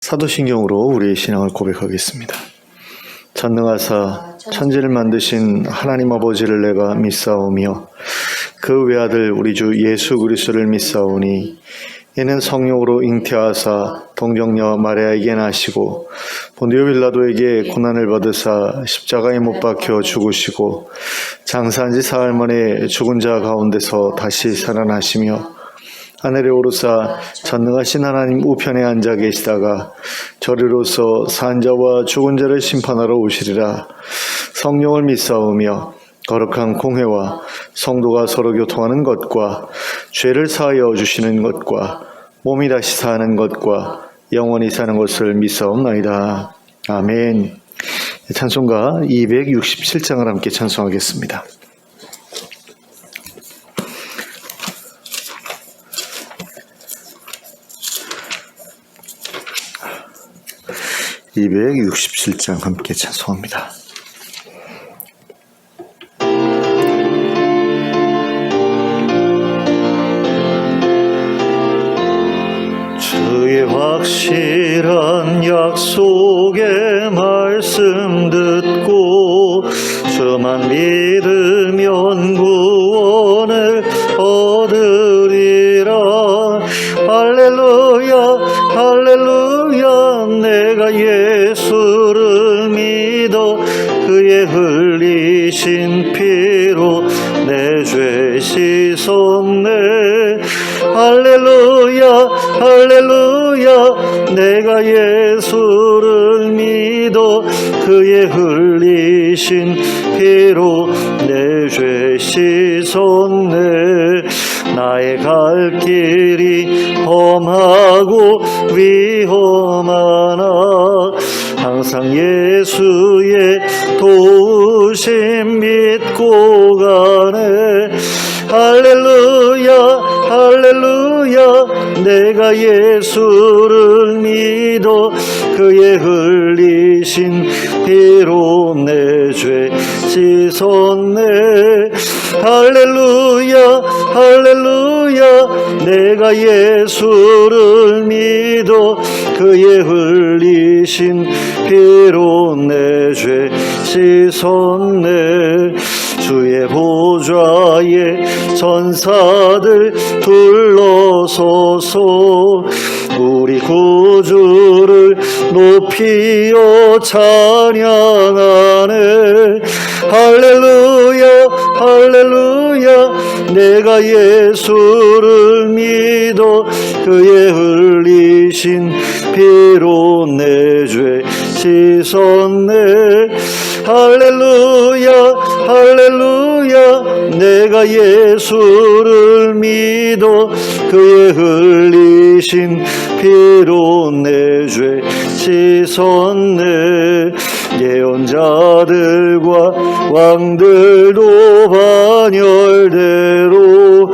사도신경으로 우리의 신앙을 고백하겠습니다. 전능하사 천지를 만드신 하나님 아버지를 내가 믿사오며 그 외아들 우리 주 예수 그리스도를 믿사오니 이는 성령으로 잉태하사 동정녀 마리아에게 나시고 본디오 빌라도에게 고난을 받으사 십자가에 못 박혀 죽으시고 장사한 지 사흘 만에 죽은 자 가운데서 다시 살아나시며 하늘에 오르사 전능하신 하나님 우편에 앉아 계시다가 저리로서 산 자와 죽은 자를 심판하러 오시리라. 성령을 믿사오며 거룩한 공회와 성도가 서로 교통하는 것과 죄를 사하여 주시는 것과 몸이 다시 사는 것과 영원히 사는 것을 믿사옵나이다. 아멘. 찬송가 267장을 함께 찬송하겠습니다. (267장) 함께 찬송합니다. 주의 확실한 약속의 말씀 듣고 주만 믿으면 구원을 얻으리라. 할렐루야 할렐루야. 내가 예수를 믿어 그의 흘리신 피로 내 죄 씻었네. 할렐루야 할렐루야. 내가 예수를 믿어 그의 흘리신 피로 내 죄 씻었네. 나의 갈 길이 험하고 위험하나 항상 예수의 도우심 믿고 가네. 할렐루야 할렐루야. 내가 예수를 믿어 그의 흘리신 피로 내 죄 씻었네. 할렐루야 할렐루야. 내가 예수를 믿어 그의 흘리신 피로 내 죄 씻었네. 주의 보좌에 전사들 둘러서서 우리 구주를 높이어 찬양하네. 할렐루야 할렐루야. 내가 예수를 믿어 그의 흘리신 피로 내 죄 씻었네. 할렐루야 할렐루야. 내가 예수를 믿어 그의 흘리신 피로 내 죄 씻었네. 예언자들과 왕들도 반열대로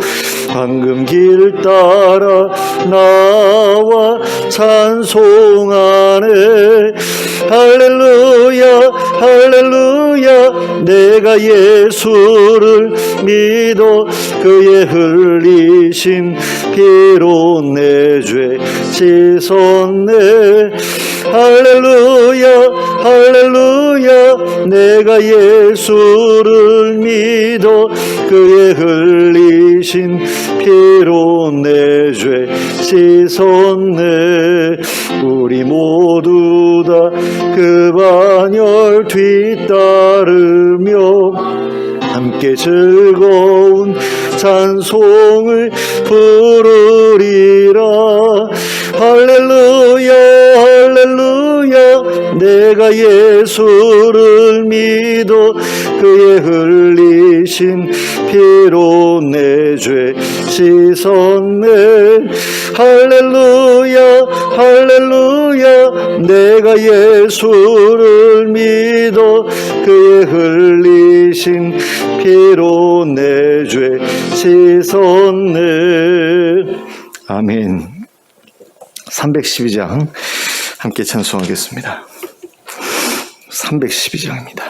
황금 길 따라 나와 찬송하네. 할렐루야 할렐루야. 내가 예수를 믿어 그의 흘리신 피로 내 죄 씻었네. 할렐루야 할렐루야. 내가 예수를 믿어 그의 흘리신 피로 내 죄 씻었네. 우리 모두 다 그 반열 뒤따르며 함께 즐거운 찬송을 부르리라. 할렐루야 할렐루야. 내가 예수를 믿어 그의 흘리신 피로 내 죄 씻었네. 할렐루야 할렐루야. 내가 예수를 믿어 그의 흘리신 피로 내 죄 씻었네. 아멘. 312장 함께 찬송하겠습니다. 312장입니다.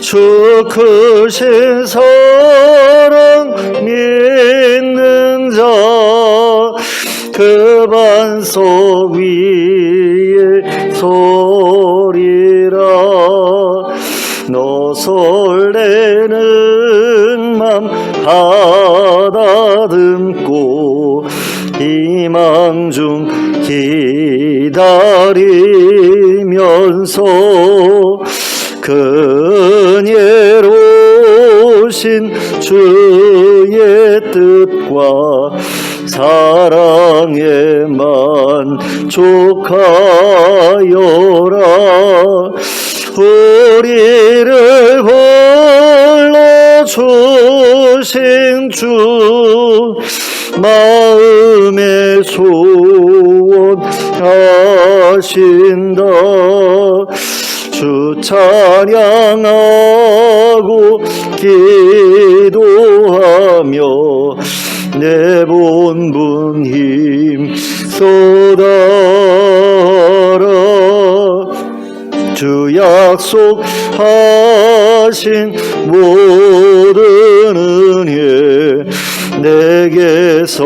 주 크신 사랑 믿는 자 그 반석 위에 서리라. 너 설레는 맘 가다듬고 희망 중 기다리면서 그녀로신 주의 뜻과 사랑에 만족하여라. 우리를 불러주신 주 마음의 소원하신다. 주 찬양하고 기도하며 내 본분 힘쏟아라. 주 약속하신 모든 은혜 내게서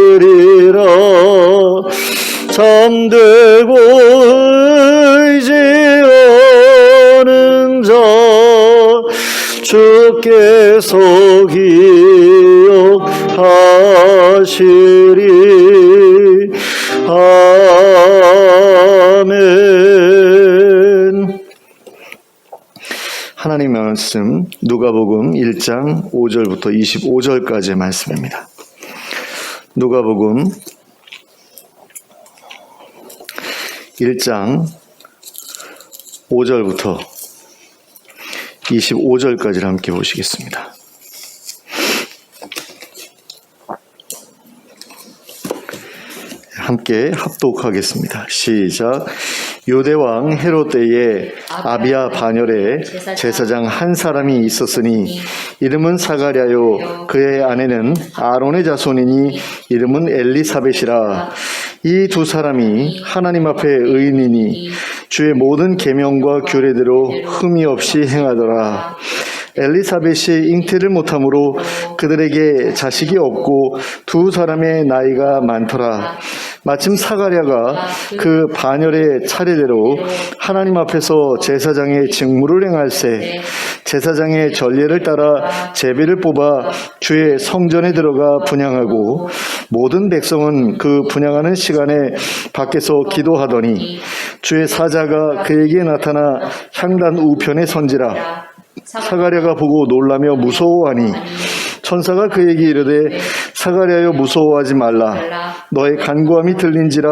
이루어지리라. 잠들고 의지하는 자 주께서 기억하시리. 아멘. 하나님의 말씀 누가복음 1장 5절부터 25절까지의 말씀입니다. 누가복음 1장 5절부터 25절까지를 함께 보시겠습니다. 함께 합독하겠습니다. 시작. 유대왕 헤롯 때에 아비야 반열에 제사장 한 사람이 있었으니 이름은 사가랴요 그의 아내는 아론의 자손이니 이름은 엘리사벳이라. 이 두 사람이 하나님 앞에 의인이니 주의 모든 계명과 규례대로 흠이 없이 행하더라. 엘리사벳이 잉태를 못함으로 그들에게 자식이 없고 두 사람의 나이가 많더라. 마침 사가랴가 그 반열의 차례대로 하나님 앞에서 제사장의 직무를 행할세 제사장의 전례를 따라 제비를 뽑아 주의 성전에 들어가 분향하고 모든 백성은 그 분향하는 시간에 밖에서 기도하더니 주의 사자가 그에게 나타나 향단 우편에 선지라. 사가랴가 보고 놀라며 무서워하니 천사가 그에게 이르되 사가랴여 무서워하지 말라. 너의 간구함이 들린지라.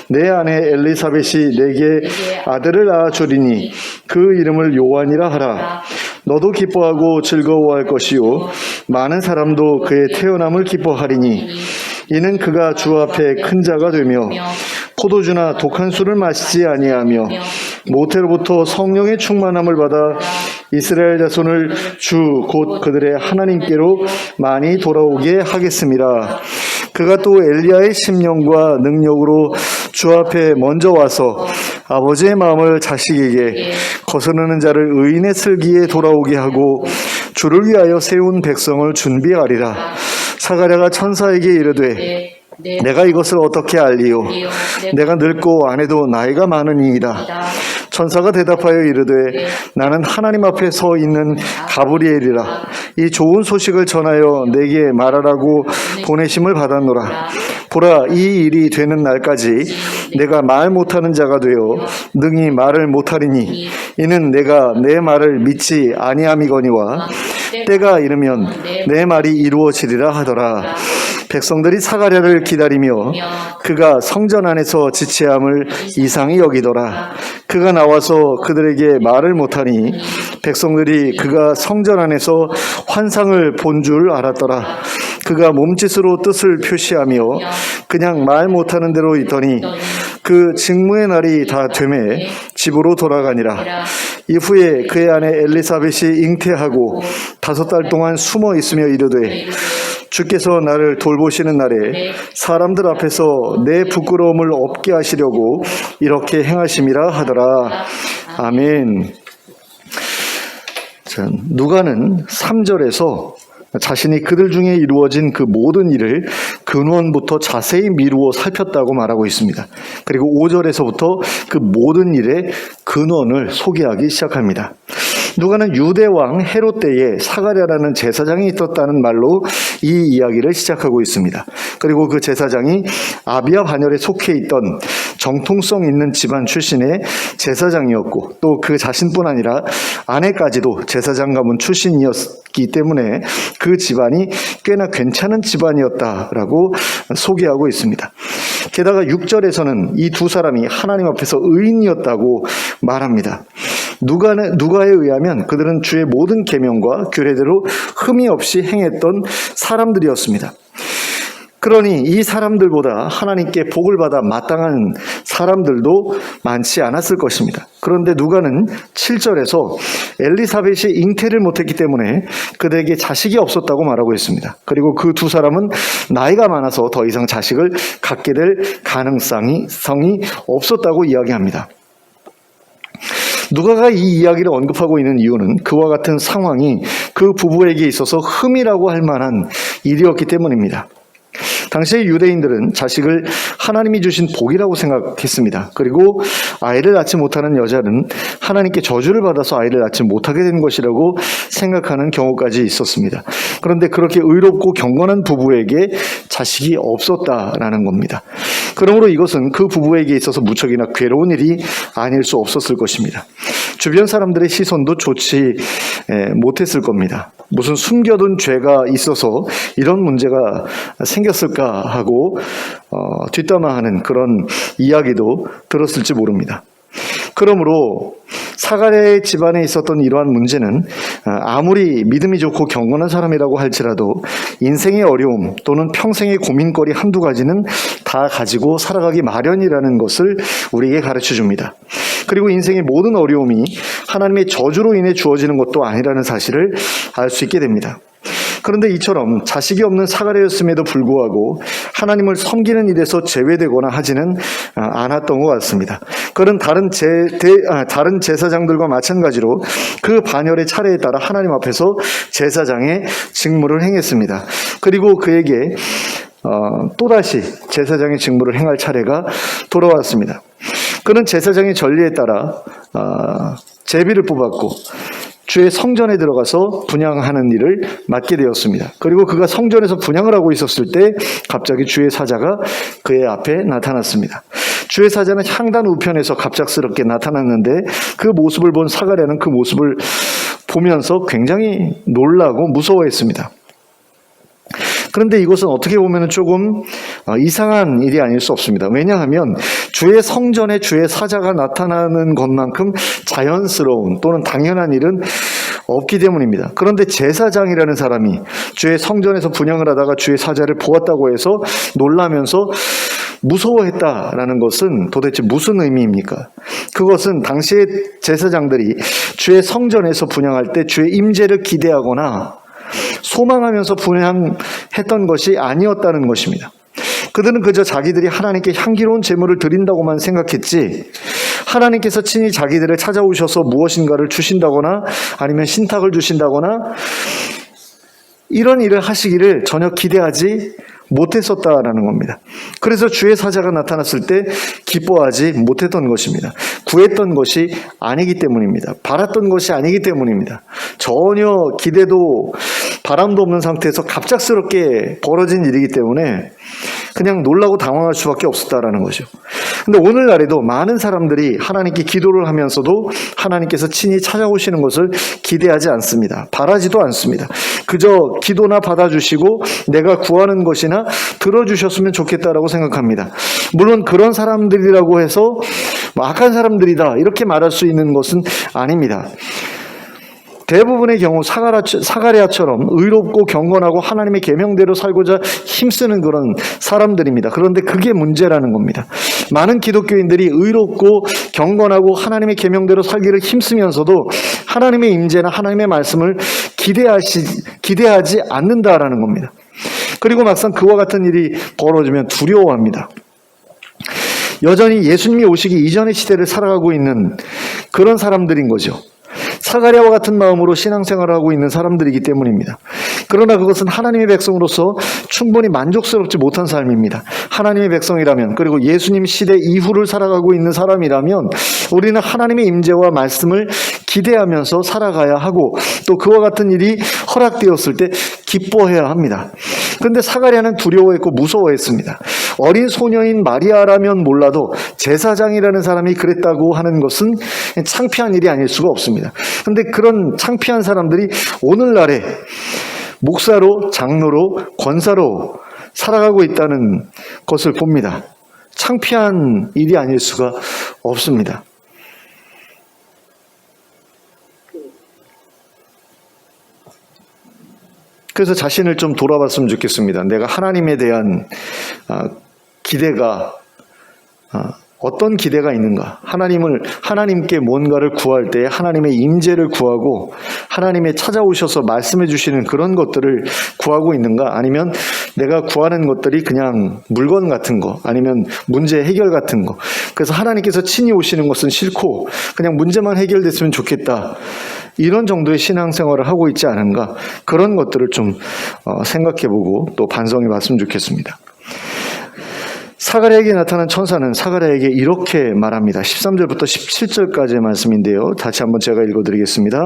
내 아내 엘리사벳이 내게 아들을 낳아주리니 그 이름을 요한이라 하라. 너도 기뻐하고 즐거워할 것이요 많은 사람도 그의 태어남을 기뻐하리니 이는 그가 주 앞에 큰 자가 되며 포도주나 독한 술을 마시지 아니하며 모태로부터 성령의 충만함을 받아 이스라엘 자손을 주 곧 그들의 하나님께로 많이 돌아오게 하겠습니다. 그가 또 엘리야의 심령과 능력으로 주 앞에 먼저 와서 아버지의 마음을 자식에게 거스르는 자를 의인의 슬기에 돌아오게 하고 주를 위하여 세운 백성을 준비하리라. 사가랴가 천사에게 이르되 내가 이것을 어떻게 알리요? 내가 늙고 아내도 나이가 많으니이다. 천사가 대답하여 이르되 나는 하나님 앞에 서 있는 가브리엘이라. 이 좋은 소식을 전하여 내게 말하라고 보내심을 받았노라. 보라, 이 일이 되는 날까지 내가 말 못하는 자가 되어 능히 말을 못하리니 이는 내가 내 말을 믿지 아니함이거니와 때가 이르면 내 말이 이루어지리라 하더라. 백성들이 사가랴를 기다리며 그가 성전 안에서 지체함을 이상히 여기더라. 그가 나와서 그들에게 말을 못하니 백성들이 그가 성전 안에서 환상을 본 줄 알았더라. 그가 몸짓으로 뜻을 표시하며 그냥 말 못하는 대로 있더니 그 직무의 날이 다 되매 집으로 돌아가니라. 이후에 그의 아내 엘리사벳이 잉태하고 5달 동안 숨어 있으며 이르되 주께서 나를 돌보시는 날에 사람들 앞에서 내 부끄러움을 없게 하시려고 이렇게 행하심이라 하더라. 아멘. 자, 누가는 3절에서 자신이 그들 중에 이루어진 그 모든 일을 근원부터 자세히 미루어 살폈다고 말하고 있습니다. 그리고 5절에서부터 그 모든 일의 근원을 소개하기 시작합니다. 누가는 유대왕 헤롯 때에 사가랴라는 제사장이 있었다는 말로 이 이야기를 시작하고 있습니다. 그리고 그 제사장이 아비야 반열에 속해 있던 정통성 있는 집안 출신의 제사장이었고 또 그 자신뿐 아니라 아내까지도 제사장 가문 출신이었기 때문에 그 집안이 꽤나 괜찮은 집안이었다라고 소개하고 있습니다. 게다가 6절에서는 이 두 사람이 하나님 앞에서 의인이었다고 말합니다. 누가에 의하면 그들은 주의 모든 계명과 규례대로 흠이 없이 행했던 사람들이었습니다. 그러니 이 사람들보다 하나님께 복을 받아 마땅한 사람들도 많지 않았을 것입니다. 그런데 누가는 7절에서 엘리사벳이 잉태를 못했기 때문에 그들에게 자식이 없었다고 말하고 있습니다. 그리고 그 두 사람은 나이가 많아서 더 이상 자식을 갖게 될 가능성이 없었다고 이야기합니다. 누가가 이 이야기를 언급하고 있는 이유는 그와 같은 상황이 그 부부에게 있어서 흠이라고 할 만한 일이었기 때문입니다. 당시의 유대인들은 자식을 하나님이 주신 복이라고 생각했습니다. 그리고 아이를 낳지 못하는 여자는 하나님께 저주를 받아서 아이를 낳지 못하게 된 것이라고 생각하는 경우까지 있었습니다. 그런데 그렇게 의롭고 경건한 부부에게 자식이 없었다라는 겁니다. 그러므로 이것은 그 부부에게 있어서 무척이나 괴로운 일이 아닐 수 없었을 것입니다. 주변 사람들의 시선도 좋지 못했을 겁니다. 무슨 숨겨둔 죄가 있어서 이런 문제가 생겼을까 하고 뒷담화하는 그런 이야기도 들었을지 모릅니다. 그러므로 사가랴의 집안에 있었던 이러한 문제는 아무리 믿음이 좋고 경건한 사람이라고 할지라도 인생의 어려움 또는 평생의 고민거리 한두 가지는 다 가지고 살아가기 마련이라는 것을 우리에게 가르쳐 줍니다. 그리고 인생의 모든 어려움이 하나님의 저주로 인해 주어지는 것도 아니라는 사실을 알 수 있게 됩니다. 그런데 이처럼 자식이 없는 사가랴였음에도 불구하고 하나님을 섬기는 일에서 제외되거나 하지는 않았던 것 같습니다. 그런 다른 제사장들과 마찬가지로 그 반열의 차례에 따라 하나님 앞에서 제사장의 직무를 행했습니다. 그리고 그에게 또다시 제사장의 직무를 행할 차례가 돌아왔습니다. 그는 제사장의 전리에 따라 제비를 뽑았고 주의 성전에 들어가서 분향하는 일을 맡게 되었습니다. 그리고 그가 성전에서 분향을 하고 있었을 때 갑자기 주의 사자가 그의 앞에 나타났습니다. 주의 사자는 향단 우편에서 갑작스럽게 나타났는데 그 모습을 본 사가랴는 그 모습을 보면서 굉장히 놀라고 무서워했습니다. 그런데 이것은 어떻게 보면 조금 이상한 일이 아닐 수 없습니다. 왜냐하면 주의 성전에 주의 사자가 나타나는 것만큼 자연스러운 또는 당연한 일은 없기 때문입니다. 그런데 제사장이라는 사람이 주의 성전에서 분향을 하다가 주의 사자를 보았다고 해서 놀라면서 무서워했다라는 것은 도대체 무슨 의미입니까? 그것은 당시의 제사장들이 주의 성전에서 분향할 때 주의 임재를 기대하거나 소망하면서 분향했던 것이 아니었다는 것입니다. 그들은 그저 자기들이 하나님께 향기로운 제물을 드린다고만 생각했지 하나님께서 친히 자기들을 찾아오셔서 무엇인가를 주신다거나 아니면 신탁을 주신다거나 이런 일을 하시기를 전혀 기대하지 못했었다라는 겁니다. 그래서 주의 사자가 나타났을 때 기뻐하지 못했던 것입니다. 구했던 것이 아니기 때문입니다. 바랐던 것이 아니기 때문입니다. 전혀 기대도 바람도 없는 상태에서 갑작스럽게 벌어진 일이기 때문에 그냥 놀라고 당황할 수밖에 없었다라는 거죠. 근데 오늘날에도 많은 사람들이 하나님께 기도를 하면서도 하나님께서 친히 찾아오시는 것을 기대하지 않습니다. 바라지도 않습니다. 그저 기도나 받아주시고 내가 구하는 것이나 들어주셨으면 좋겠다라고 생각합니다. 물론 그런 사람들이라고 해서 악한 사람들이다 이렇게 말할 수 있는 것은 아닙니다. 대부분의 경우 사가랴처럼 의롭고 경건하고 하나님의 계명대로 살고자 힘쓰는 그런 사람들입니다. 그런데 그게 문제라는 겁니다. 많은 기독교인들이 의롭고 경건하고 하나님의 계명대로 살기를 힘쓰면서도 하나님의 임재나 하나님의 말씀을 기대하지 않는다라는 겁니다. 그리고 막상 그와 같은 일이 벌어지면 두려워합니다. 여전히 예수님이 오시기 이전의 시대를 살아가고 있는 그런 사람들인 거죠. 사가랴와 같은 마음으로 신앙생활을 하고 있는 사람들이기 때문입니다. 그러나 그것은 하나님의 백성으로서 충분히 만족스럽지 못한 삶입니다. 하나님의 백성이라면, 그리고 예수님 시대 이후를 살아가고 있는 사람이라면 우리는 하나님의 임재와 말씀을 기대하면서 살아가야 하고, 또 그와 같은 일이 허락되었을 때 기뻐해야 합니다. 그런데 사가랴는 두려워했고 무서워했습니다. 어린 소녀인 마리아라면 몰라도 제사장이라는 사람이 그랬다고 하는 것은 창피한 일이 아닐 수가 없습니다. 그런데 그런 창피한 사람들이 오늘날에 목사로, 장로로, 권사로 살아가고 있다는 것을 봅니다. 창피한 일이 아닐 수가 없습니다. 그래서 자신을 좀 돌아봤으면 좋겠습니다. 내가 하나님에 대한 기대가 어떤 기대가 있는가? 하나님께 뭔가를 구할 때 하나님의 임재를 구하고 하나님의 찾아오셔서 말씀해 주시는 그런 것들을 구하고 있는가? 아니면 내가 구하는 것들이 그냥 물건 같은 거, 아니면 문제 해결 같은 거. 그래서 하나님께서 친히 오시는 것은 싫고 그냥 문제만 해결됐으면 좋겠다. 이런 정도의 신앙생활을 하고 있지 않은가? 그런 것들을 좀 생각해보고 또 반성해 봤으면 좋겠습니다. 사가랴에게 나타난 천사는 사가랴에게 이렇게 말합니다. 13절부터 17절까지의 말씀인데요. 다시 한번 제가 읽어드리겠습니다.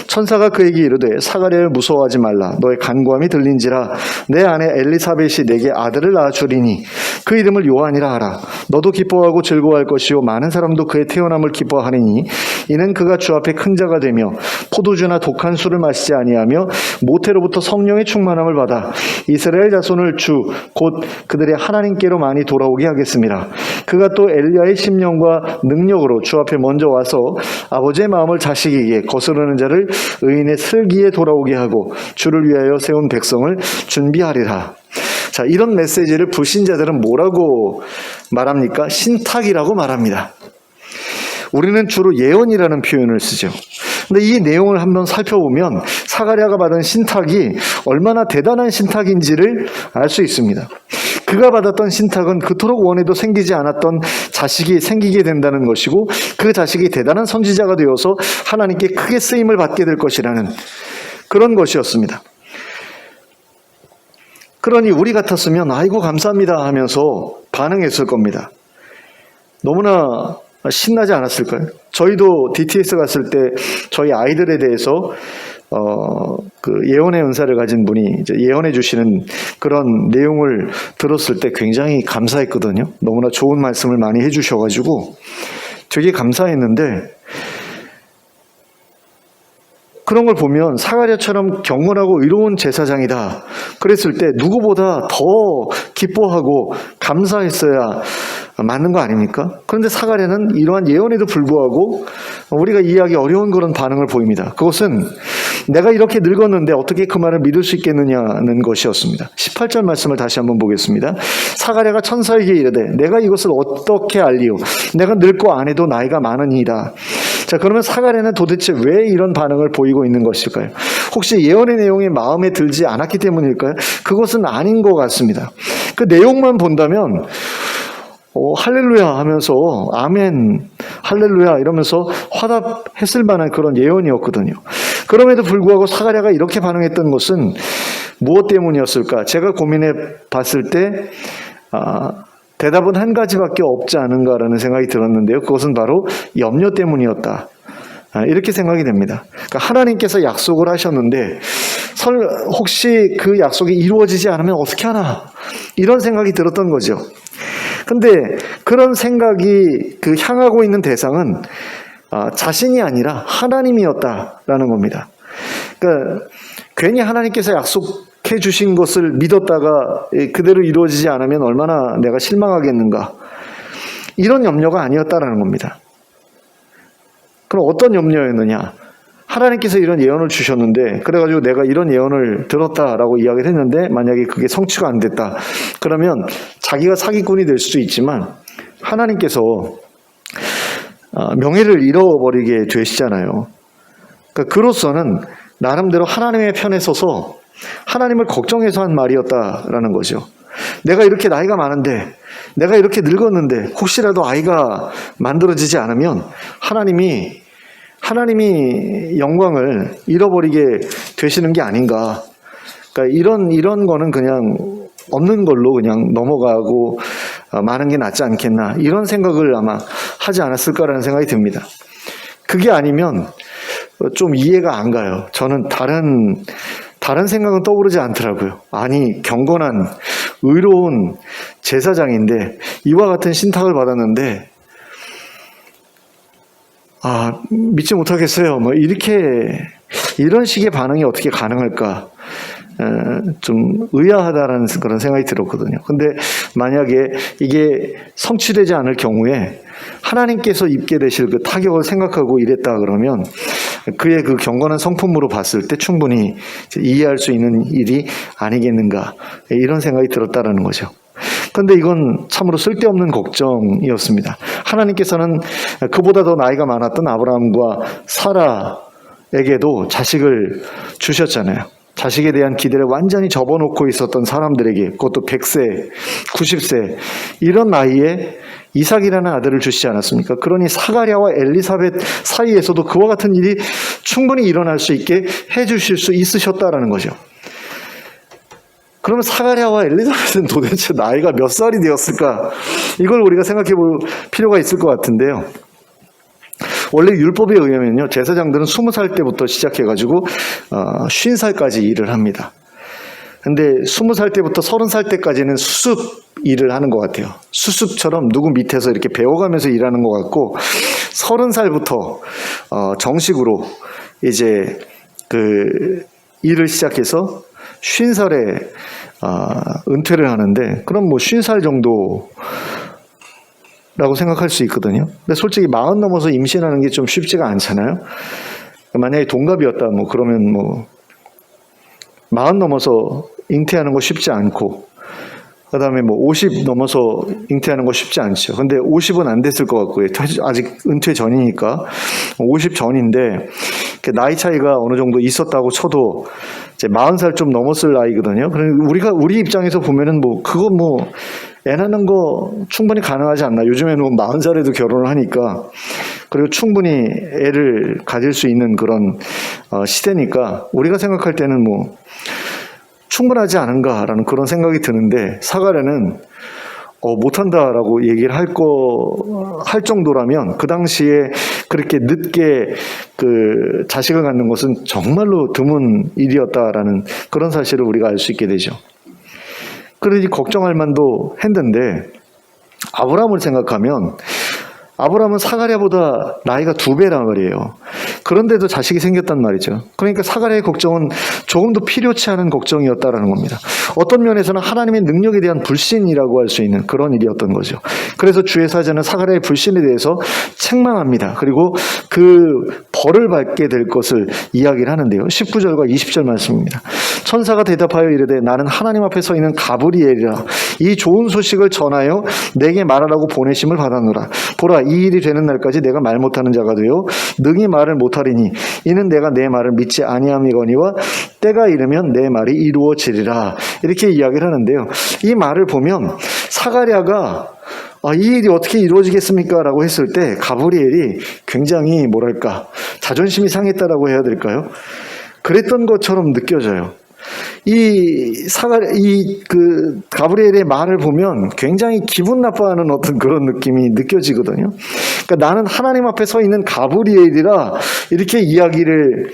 천사가 그에게 이르되 사가랴를 무서워하지 말라. 너의 간구함이 들린지라. 내 아내 엘리사벳이 내게 아들을 낳아주리니 그 이름을 요한이라 하라. 너도 기뻐하고 즐거워할 것이요 많은 사람도 그의 태어남을 기뻐하리니 이는 그가 주 앞에 큰 자가 되며 포도주나 독한 술을 마시지 아니하며 모태로부터 성령의 충만함을 받아 이스라엘 자손을 주 곧 그들의 하나님께로 많이 돌아오게 하겠습니다. 그가 또 엘리야의 심령과 능력으로 주 앞에 먼저 와서 아버지의 마음을 자식에게 거스르는 자를 의인의 슬기에 돌아오게 하고 주를 위하여 세운 백성을 준비하리라. 자, 이런 메시지를 불신자들은 뭐라고 말합니까? 신탁이라고 말합니다. 우리는 주로 예언이라는 표현을 쓰죠. 근데 이 내용을 한번 살펴보면 사가랴가 받은 신탁이 얼마나 대단한 신탁인지를 알 수 있습니다. 그가 받았던 신탁은 그토록 원해도 생기지 않았던 자식이 생기게 된다는 것이고, 그 자식이 대단한 선지자가 되어서 하나님께 크게 쓰임을 받게 될 것이라는 그런 것이었습니다. 그러니 우리 같았으면 아이고 감사합니다 하면서 반응했을 겁니다. 너무나 신나지 않았을까요? 저희도 DTS 갔을 때 저희 아이들에 대해서 그 예언의 은사를 가진 분이 이제 예언해 주시는 그런 내용을 들었을 때 굉장히 감사했거든요. 너무나 좋은 말씀을 많이 해주셔가지고 되게 감사했는데, 그런 걸 보면 사가랴처럼 경건하고 의로운 제사장이다 그랬을 때 누구보다 더 기뻐하고 감사했어야 맞는 거 아닙니까? 그런데 사가랴는 이러한 예언에도 불구하고 우리가 이해하기 어려운 그런 반응을 보입니다. 그것은 내가 이렇게 늙었는데 어떻게 그 말을 믿을 수 있겠느냐는 것이었습니다. 18절 말씀을 다시 한번 보겠습니다. 사가랴가 천사에게 이르되 내가 이것을 어떻게 알리오? 내가 늙고 아내도 나이가 많으니이다. 자, 그러면 사가랴는 도대체 왜 이런 반응을 보이고 있는 것일까요? 혹시 예언의 내용이 마음에 들지 않았기 때문일까요? 그것은 아닌 것 같습니다. 그 내용만 본다면 할렐루야 하면서 아멘 할렐루야 이러면서 화답했을 만한 그런 예언이었거든요. 그럼에도 불구하고 사가랴가 이렇게 반응했던 것은 무엇 때문이었을까? 제가 고민해 봤을 때 대답은 한 가지밖에 없지 않은가라는 생각이 들었는데요. 그것은 바로 염려 때문이었다. 이렇게 생각이 됩니다. 그러니까 하나님께서 약속을 하셨는데 혹시 그 약속이 이루어지지 않으면 어떻게 하나? 이런 생각이 들었던 거죠. 근데 그런 생각이 향하고 있는 대상은 자신이 아니라 하나님이었다라는 겁니다. 그러니까 괜히 하나님께서 약속해 주신 것을 믿었다가 그대로 이루어지지 않으면 얼마나 내가 실망하겠는가. 이런 염려가 아니었다라는 겁니다. 그럼 어떤 염려였느냐? 하나님께서 이런 예언을 주셨는데, 그래가지고 내가 이런 예언을 들었다라고 이야기를 했는데 만약에 그게 성취가 안 됐다, 그러면 자기가 사기꾼이 될 수도 있지만 하나님께서 명예를 잃어버리게 되시잖아요. 그러니까 그로서는 나름대로 하나님의 편에 서서 하나님을 걱정해서 한 말이었다라는 거죠. 내가 이렇게 나이가 많은데, 내가 이렇게 늙었는데 혹시라도 아이가 만들어지지 않으면 하나님이 영광을 잃어버리게 되시는 게 아닌가. 그러니까 이런 거는 그냥 없는 걸로 그냥 넘어가고 마는 게 낫지 않겠나, 이런 생각을 아마 하지 않았을까라는 생각이 듭니다. 그게 아니면 좀 이해가 안 가요. 저는 다른 생각은 떠오르지 않더라고요. 아니, 경건한 의로운 제사장인데 이와 같은 신탁을 받았는데 믿지 못하겠어요. 이런 식의 반응이 어떻게 가능할까? 좀 의아하다라는 그런 생각이 들었거든요. 근데 만약에 이게 성취되지 않을 경우에 하나님께서 입게 되실 그 타격을 생각하고 이랬다 그러면 그의 그 경건한 성품으로 봤을 때 충분히 이해할 수 있는 일이 아니겠는가, 이런 생각이 들었다라는 거죠. 그런데 이건 참으로 쓸데없는 걱정이었습니다. 하나님께서는 그보다 더 나이가 많았던 아브라함과 사라에게도 자식을 주셨잖아요. 자식에 대한 기대를 완전히 접어놓고 있었던 사람들에게, 그것도 100세, 90세 이런 나이에 이삭이라는 아들을 주시지 않았습니까? 그러니 사가랴와 엘리사벳 사이에서도 그와 같은 일이 충분히 일어날 수 있게 해주실 수 있으셨다라는 거죠. 그러면 사가랴와 엘리사벳은 도대체 나이가 몇 살이 되었을까? 이걸 우리가 생각해 볼 필요가 있을 것 같은데요. 원래 율법에 의하면요, 제사장들은 20살 때부터 시작해가지고 50살까지 일을 합니다. 근데 20살 때부터 30살 때까지는 수습 일을 하는 것 같아요. 수습처럼 누구 밑에서 이렇게 배워가면서 일하는 것 같고, 30살부터 정식으로 이제 그 일을 시작해서 50살에 은퇴를 하는데, 그럼 50살 정도 라고 생각할 수 있거든요. 근데 솔직히 40 넘어서 임신하는 게 좀 쉽지가 않잖아요. 만약에 동갑이었다 그러면 40 넘어서 잉태하는 거 쉽지 않고, 그 다음에 50 넘어서 잉태하는 거 쉽지 않죠. 근데 50은 안 됐을 것 같고요. 아직 은퇴 전이니까 50 전인데 나이 차이가 어느 정도 있었다고 쳐도 이제 40살 좀 넘었을 나이거든요. 그러니까 우리 입장에서 보면은 그거 애 낳는 거 충분히 가능하지 않나. 요즘에는 40살에도 결혼을 하니까, 그리고 충분히 애를 가질 수 있는 그런 시대니까 우리가 생각할 때는 충분하지 않은가라는 그런 생각이 드는데, 사가랴는 못한다라고 얘기를 할 정도라면 그 당시에 그렇게 늦게 그 자식을 갖는 것은 정말로 드문 일이었다라는 그런 사실을 우리가 알 수 있게 되죠. 그러니 걱정할 만도 했는데, 아브라함을 생각하면 아브라함은 사가랴보다 나이가 2배란 말이에요. 그런데도 자식이 생겼단 말이죠. 그러니까 사가랴의 걱정은 조금도 필요치 않은 걱정이었다라는 겁니다. 어떤 면에서는 하나님의 능력에 대한 불신이라고 할 수 있는 그런 일이었던 거죠. 그래서 주의 사자는 사가랴의 불신에 대해서 책망합니다. 그리고 그 벌을 받게 될 것을 이야기를 하는데요. 19절과 20절 말씀입니다. 천사가 대답하여 이르되 나는 하나님 앞에 서 있는 가브리엘이라. 이 좋은 소식을 전하여 내게 말하라고 보내심을 받았노라. 보라, 이 일이 되는 날까지 내가 말 못하는 자가 되어 능히 말을 못하리니 이는 내가 내 말을 믿지 아니함이거니와 때가 이르면 내 말이 이루어지리라. 이렇게 이야기를 하는데요. 이 말을 보면 사가랴가 이 일이 어떻게 이루어지겠습니까? 라고 했을 때 가브리엘이 굉장히 자존심이 상했다라고 해야 될까요? 그랬던 것처럼 느껴져요. 가브리엘의 말을 보면 굉장히 기분 나빠하는 어떤 그런 느낌이 느껴지거든요. 그러니까 나는 하나님 앞에 서 있는 가브리엘이라 이렇게 이야기를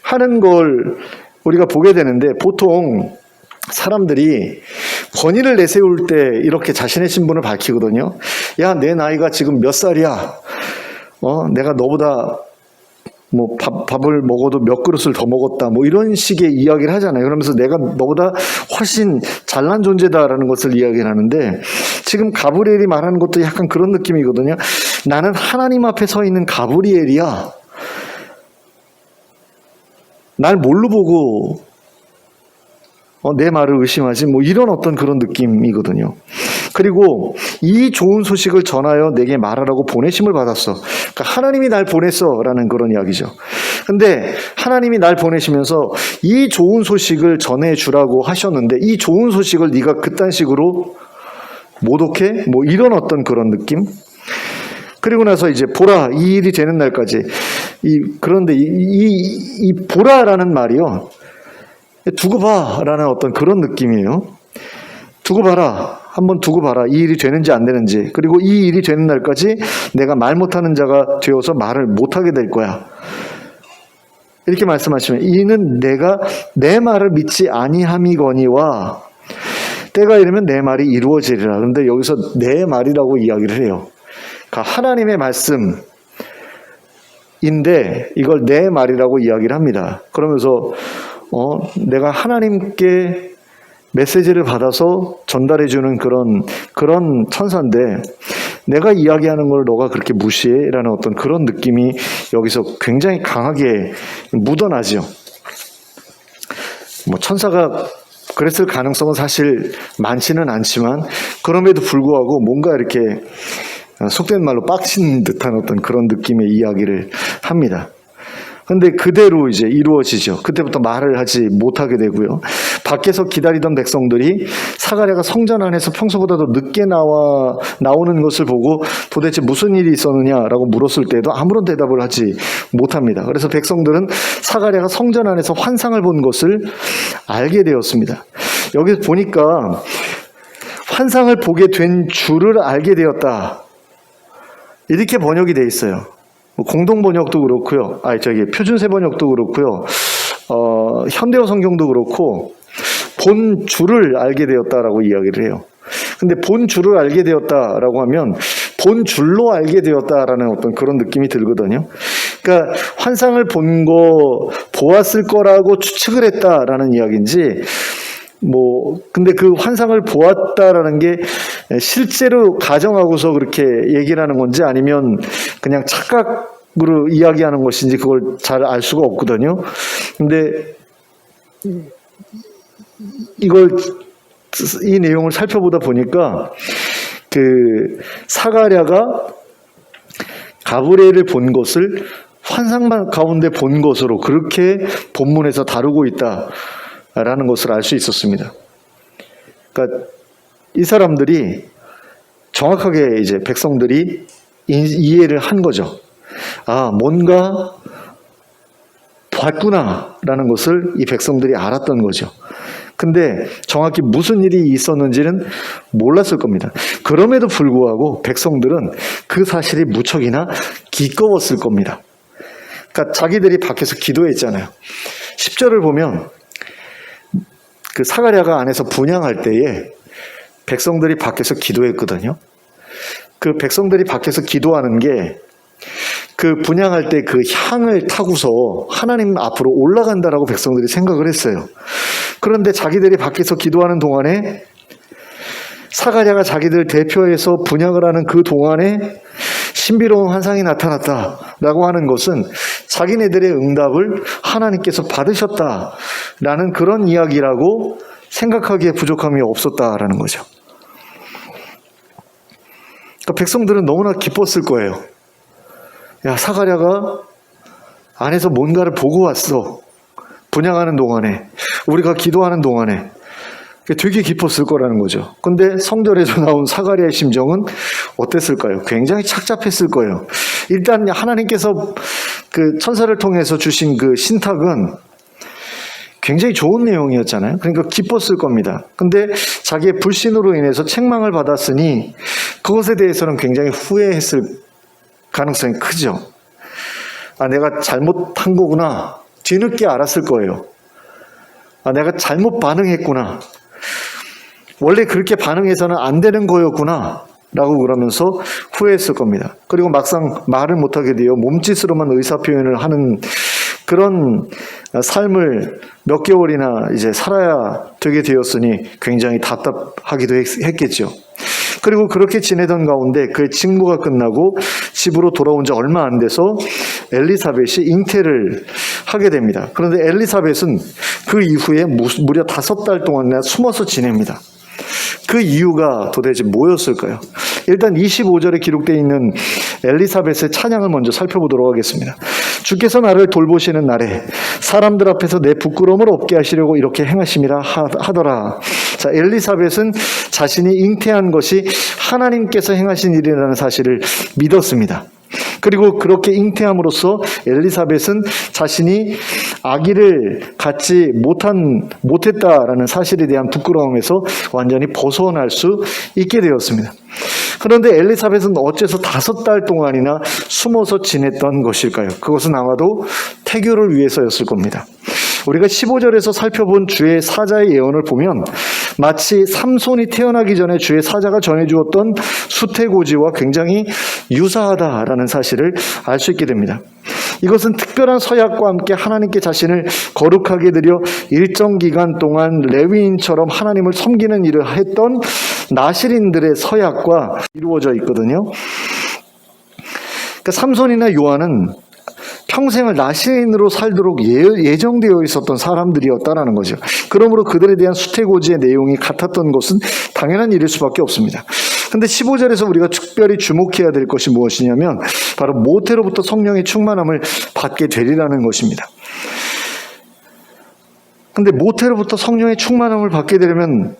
하는 걸 우리가 보게 되는데, 보통 사람들이 권위를 내세울 때 이렇게 자신의 신분을 밝히거든요. 야, 내 나이가 지금 몇 살이야? 내가 너보다 밥을 먹어도 몇 그릇을 더 먹었다. 이런 식의 이야기를 하잖아요. 그러면서 내가 너보다 훨씬 잘난 존재다라는 것을 이야기를 하는데, 지금 가브리엘이 말하는 것도 약간 그런 느낌이거든요. 나는 하나님 앞에 서 있는 가브리엘이야. 날 뭘로 보고 내 말을 의심하지? 뭐 이런 어떤 그런 느낌이거든요. 그리고 이 좋은 소식을 전하여 내게 말하라고 보내심을 받았어. 그러니까 하나님이 날 보냈어라는 그런 이야기죠. 근데 하나님이 날 보내시면서 이 좋은 소식을 전해주라고 하셨는데 이 좋은 소식을 네가 그딴 식으로 모독해? 뭐 이런 어떤 그런 느낌? 그리고 나서 이제 보라, 이 일이 되는 날까지. 그런데 이 보라라는 말이요, 두고 봐라는 어떤 그런 느낌이에요. 두고 봐라. 한번 두고 봐라. 이 일이 되는지 안 되는지. 그리고 이 일이 되는 날까지 내가 말 못하는 자가 되어서 말을 못하게 될 거야. 이렇게 말씀하시면 이는 내가 내 말을 믿지 아니함이거니와 때가 이르면 내 말이 이루어지리라. 그런데 여기서 내 말이라고 이야기를 해요. 그러니까 하나님의 말씀인데 이걸 내 말이라고 이야기를 합니다. 그러면서 내가 하나님께 메시지를 받아서 전달해주는 그런 천사인데 내가 이야기하는 걸 너가 그렇게 무시해? 라는 어떤 그런 느낌이 여기서 굉장히 강하게 묻어나죠. 뭐 천사가 그랬을 가능성은 사실 많지는 않지만 그럼에도 불구하고 뭔가 이렇게 속된 말로 빡친 듯한 어떤 그런 느낌의 이야기를 합니다. 근데 그대로 이제 이루어지죠. 그때부터 말을 하지 못하게 되고요. 밖에서 기다리던 백성들이 사가랴가 성전 안에서 평소보다도 늦게 나오는 것을 보고 도대체 무슨 일이 있었느냐라고 물었을 때도 아무런 대답을 하지 못합니다. 그래서 백성들은 사가랴가 성전 안에서 환상을 본 것을 알게 되었습니다. 여기 보니까 환상을 보게 된 줄을 알게 되었다. 이렇게 번역이 돼 있어요. 공동 번역도 그렇고요. 표준세 번역도 그렇고요. 현대어 성경도 그렇고 본 줄을 알게 되었다라고 이야기를 해요. 근데 본 줄을 알게 되었다라고 하면 본 줄로 알게 되었다라는 어떤 그런 느낌이 들거든요. 그러니까 환상을 보았을 거라고 추측을 했다라는 이야기인지 근데 그 환상을 보았다라는 게 실제로 가정하고서 그렇게 얘기를 하는 건지 아니면 그냥 착각으로 이야기하는 것인지 그걸 잘 알 수가 없거든요. 근데 이 내용을 살펴보다 보니까 그 사가랴가 가브리엘을 본 것을 환상 가운데 본 것으로 그렇게 본문에서 다루고 있다라는 것을 알 수 있었습니다. 그러니까 이 사람들이 정확하게 이제 백성들이 이해를 한 거죠. 뭔가 봤구나라는 것을 이 백성들이 알았던 거죠. 근데 정확히 무슨 일이 있었는지는 몰랐을 겁니다. 그럼에도 불구하고 백성들은 그 사실이 무척이나 기꺼웠을 겁니다. 그러니까 자기들이 밖에서 기도했잖아요. 10절을 보면 그 사가랴가 안에서 분향할 때에 백성들이 밖에서 기도했거든요. 그 백성들이 밖에서 기도하는 게 그 분향할 때 그 향을 타고서 하나님 앞으로 올라간다라고 백성들이 생각을 했어요. 그런데 자기들이 밖에서 기도하는 동안에 사가랴가 자기들 대표해서 분향을 하는 그 동안에 신비로운 환상이 나타났다라고 하는 것은 자기네들의 응답을 하나님께서 받으셨다라는 그런 이야기라고 생각하기에 부족함이 없었다라는 거죠. 그러니까 백성들은 너무나 기뻤을 거예요. 사가랴가 안에서 뭔가를 보고 왔어. 분향하는 동안에, 우리가 기도하는 동안에 되게 기뻤을 거라는 거죠. 근데 성전에서 나온 사가랴의 심정은 어땠을까요? 굉장히 착잡했을 거예요. 일단 하나님께서 그 천사를 통해서 주신 그 신탁은 굉장히 좋은 내용이었잖아요. 그러니까 기뻤을 겁니다. 근데 자기의 불신으로 인해서 책망을 받았으니 그것에 대해서는 굉장히 후회했을 가능성이 크죠. 내가 잘못한 거구나. 뒤늦게 알았을 거예요. 내가 잘못 반응했구나. 원래 그렇게 반응해서는 안 되는 거였구나. 라고 그러면서 후회했을 겁니다. 그리고 막상 말을 못하게 되어 몸짓으로만 의사표현을 하는 그런 삶을 몇 개월이나 이제 살아야 되게 되었으니 굉장히 답답하기도 했겠죠. 그리고 그렇게 지내던 가운데 그의 직무가 끝나고 집으로 돌아온 지 얼마 안 돼서 엘리사벳이 잉태를 하게 됩니다. 그런데 엘리사벳은 그 이후에 무려 5달 동안이나 숨어서 지냅니다. 그 이유가 도대체 뭐였을까요? 일단 25절에 기록되어 있는 엘리사벳의 찬양을 먼저 살펴보도록 하겠습니다. 주께서 나를 돌보시는 날에 사람들 앞에서 내 부끄러움을 없게 하시려고 이렇게 행하심이라 하더라. 자, 엘리사벳은 자신이 잉태한 것이 하나님께서 행하신 일이라는 사실을 믿었습니다. 그리고 그렇게 잉태함으로써 엘리사벳은 자신이 아기를 갖지 못했다라는 사실에 대한 부끄러움에서 완전히 벗어날 수 있게 되었습니다. 그런데 엘리사벳은 어째서 5달 동안이나 숨어서 지냈던 것일까요? 그것은 아마도 태교를 위해서였을 겁니다. 우리가 15절에서 살펴본 주의 사자의 예언을 보면 마치 삼손이 태어나기 전에 주의 사자가 전해주었던 수태고지와 굉장히 유사하다라는 사실을 알 수 있게 됩니다. 이것은 특별한 서약과 함께 하나님께 자신을 거룩하게 드려 일정 기간 동안 레위인처럼 하나님을 섬기는 일을 했던 나실인들의 서약과 이루어져 있거든요. 그러니까 삼손이나 요한은 평생을 나실인으로 살도록 예정되어 있었던 사람들이었다라는 거죠. 그러므로 그들에 대한 수태고지의 내용이 같았던 것은 당연한 일일 수밖에 없습니다. 근데 15절에서 우리가 특별히 주목해야 될 것이 무엇이냐면 바로 모태로부터 성령의 충만함을 받게 되리라는 것입니다. 근데 모태로부터 성령의 충만함을 받게 되려면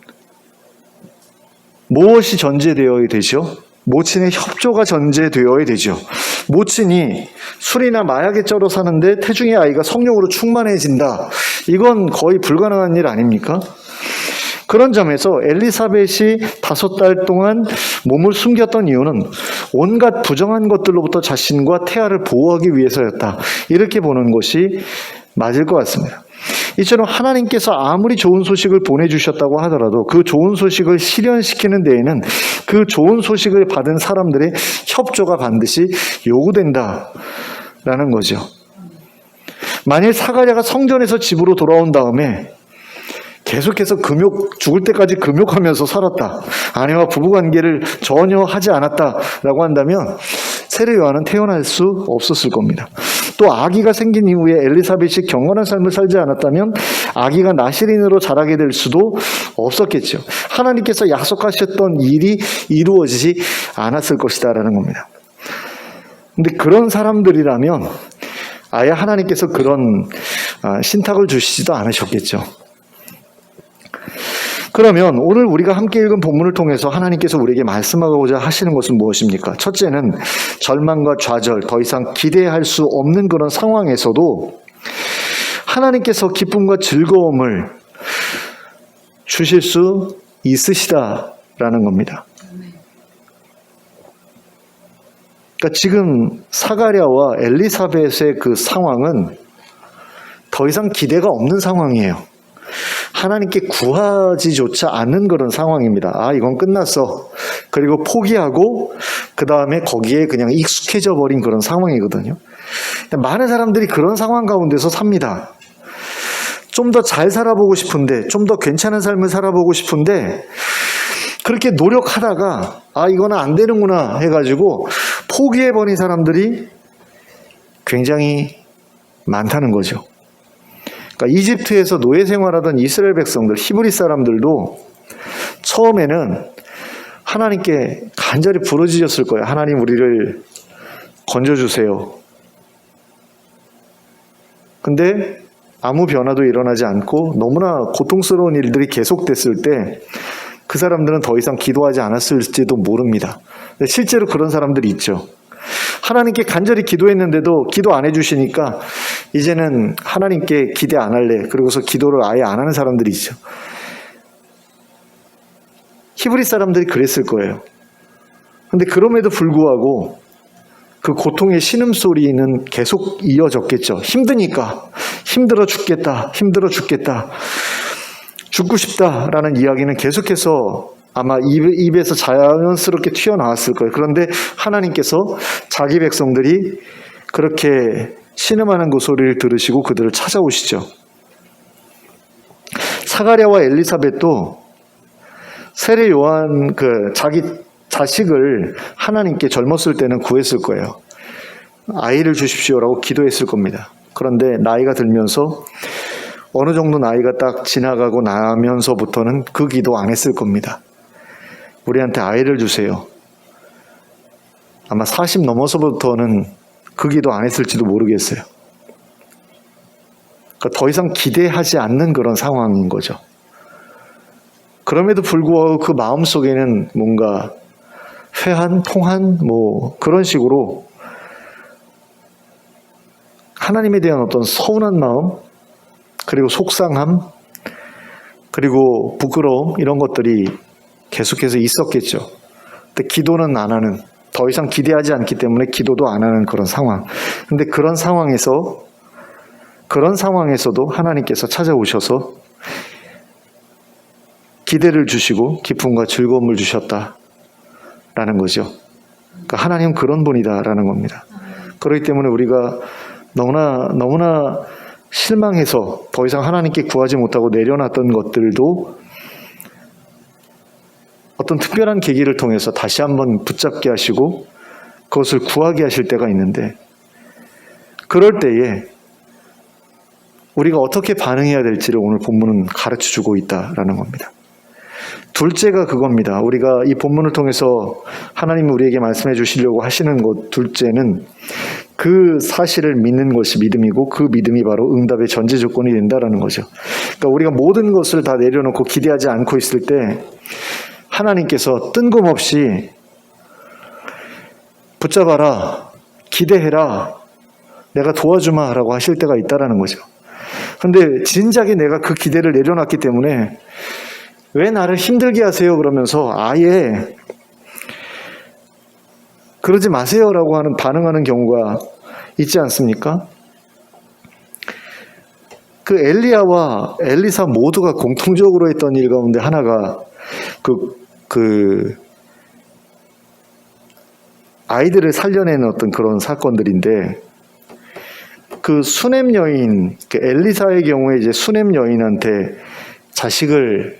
무엇이 전제되어야 되죠? 모친의 협조가 전제되어야 되죠. 모친이 술이나 마약에 쩔어 사는데 태중의 아이가 성령으로 충만해진다. 이건 거의 불가능한 일 아닙니까? 그런 점에서 엘리사벳이 5달 동안 몸을 숨겼던 이유는 온갖 부정한 것들로부터 자신과 태아를 보호하기 위해서였다. 이렇게 보는 것이 맞을 것 같습니다. 이처럼 하나님께서 아무리 좋은 소식을 보내주셨다고 하더라도 그 좋은 소식을 실현시키는 데에는 그 좋은 소식을 받은 사람들의 협조가 반드시 요구된다라는 거죠. 만일 사가랴가 성전에서 집으로 돌아온 다음에 계속해서 죽을 때까지 금욕하면서 살았다. 아내와 부부관계를 전혀 하지 않았다라고 한다면 세례 요한은 태어날 수 없었을 겁니다. 또 아기가 생긴 이후에 엘리사벳이 경건한 삶을 살지 않았다면 아기가 나실인으로 자라게 될 수도 없었겠죠. 하나님께서 약속하셨던 일이 이루어지지 않았을 것이다라는 겁니다. 근데 그런 사람들이라면 아예 하나님께서 그런 신탁을 주시지도 않으셨겠죠. 그러면 오늘 우리가 함께 읽은 본문을 통해서 하나님께서 우리에게 말씀하고자 하시는 것은 무엇입니까? 첫째는 절망과 좌절, 더 이상 기대할 수 없는 그런 상황에서도 하나님께서 기쁨과 즐거움을 주실 수 있으시다라는 겁니다. 그러니까 지금 사가랴와 엘리사벳의 그 상황은 더 이상 기대가 없는 상황이에요. 하나님께 구하지조차 않는 그런 상황입니다. 아, 이건 끝났어. 그리고 포기하고 그 다음에 거기에 그냥 익숙해져 버린 그런 상황이거든요. 많은 사람들이 그런 상황 가운데서 삽니다. 좀 더 잘 살아보고 싶은데, 좀 더 괜찮은 삶을 살아보고 싶은데 그렇게 노력하다가 아, 이거는 안 되는구나 해가지고 포기해버린 사람들이 굉장히 많다는 거죠. 그러니까 이집트에서 노예 생활하던 이스라엘 백성들, 히브리 사람들도 처음에는 하나님께 간절히 부르짖었을 거예요. 하나님, 우리를 건져주세요. 근데 아무 변화도 일어나지 않고 너무나 고통스러운 일들이 계속됐을 때 그 사람들은 더 이상 기도하지 않았을지도 모릅니다. 근데 실제로 그런 사람들이 있죠. 하나님께 간절히 기도했는데도 기도 안 해주시니까 이제는 하나님께 기대 안 할래. 그러고서 기도를 아예 안 하는 사람들이 있죠. 히브리 사람들이 그랬을 거예요. 근데 그럼에도 불구하고 그 고통의 신음소리는 계속 이어졌겠죠. 힘드니까. 힘들어 죽겠다. 힘들어 죽겠다. 죽고 싶다라는 이야기는 계속해서 아마 입에서 자연스럽게 튀어나왔을 거예요. 그런데 하나님께서 자기 백성들이 그렇게 신음하는 그 소리를 들으시고 그들을 찾아오시죠. 사가랴와 엘리사벳도 세례 요한 자기 자식을 하나님께 젊었을 때는 구했을 거예요. 아이를 주십시오라고 기도했을 겁니다. 그런데 나이가 들면서 어느 정도 나이가 딱 지나가고 나면서부터는 그 기도 안 했을 겁니다. 우리한테 아이를 주세요. 아마 40 넘어서부터는 그 기도 안 했을지도 모르겠어요. 그러니까 더 이상 기대하지 않는 그런 상황인 거죠. 그럼에도 불구하고 그 마음속에는 뭔가 회한, 통한 그런 식으로 하나님에 대한 어떤 서운한 마음, 그리고 속상함, 그리고 부끄러움, 이런 것들이 계속해서 있었겠죠. 근데 기도는 안 하는, 더 이상 기대하지 않기 때문에 기도도 안 하는 그런 상황. 근데 그런 상황에서도 하나님께서 찾아오셔서 기대를 주시고 기쁨과 즐거움을 주셨다라는 거죠. 그러니까 하나님은 그런 분이다라는 겁니다. 그렇기 때문에 우리가 너무나 실망해서 더 이상 하나님께 구하지 못하고 내려놨던 것들도 어떤 특별한 계기를 통해서 다시 한번 붙잡게 하시고 그것을 구하게 하실 때가 있는데, 그럴 때에 우리가 어떻게 반응해야 될지를 오늘 본문은 가르쳐주고 있다라는 겁니다. 둘째가 그겁니다. 우리가 이 본문을 통해서 하나님이 우리에게 말씀해 주시려고 하시는 것, 둘째는 그 사실을 믿는 것이 믿음이고 그 믿음이 바로 응답의 전제 조건이 된다라는 거죠. 그러니까 우리가 모든 것을 다 내려놓고 기대하지 않고 있을 때 하나님께서 뜬금없이 붙잡아라, 기대해라, 내가 도와주마 라고 하실 때가 있다라는 거죠. 근데 진작에 내가 그 기대를 내려놨기 때문에 왜 나를 힘들게 하세요? 그러면서 아예 그러지 마세요라고 하는 반응하는 경우가 있지 않습니까? 그 엘리야와 엘리사 모두가 공통적으로 했던 일 가운데 하나가 아이들을 살려내는 어떤 그런 사건들인데, 그 수넴 여인, 그 엘리사의 경우에 이제 수넴 여인한테 자식을